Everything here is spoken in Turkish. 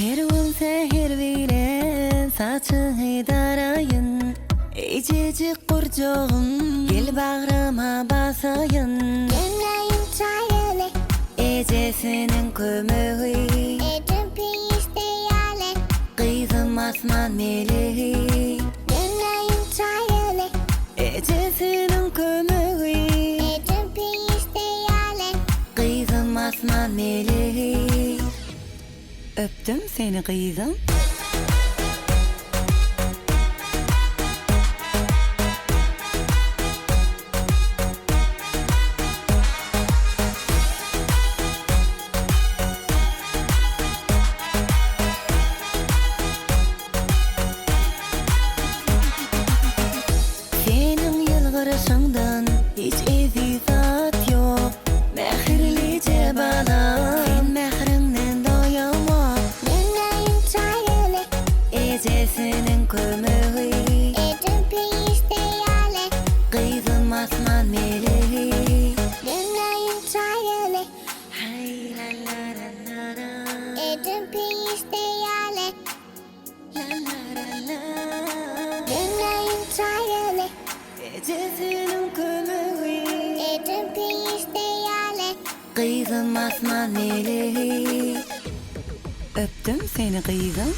Her gün seher bilen saçını darayın, ececik kurcağım gel bağrıma basayın. Demleyin çayını, Ecesinin kömöğü, edin piyisteyale. kızım asman meleği. Demleyin çayını, Ecesinin kömöğü, edin piyisteyale. kızım asman meleği. Öptüm seni kızım. Senin yılgırışından hiç ezizat yok. Mehirlice bana sen mehrinden doyamam. Demleyin çayını, Ecesinin kömöğü, edin piyisteyale. kızım asman meleği. Demleyin çayını, Hay la la la la la, edin piyisteyale. la la la la. Demleyin çayını, Ecesinin kömöğü, edin piyisteyale. kızım asman meleği. Öptüm seni kızım.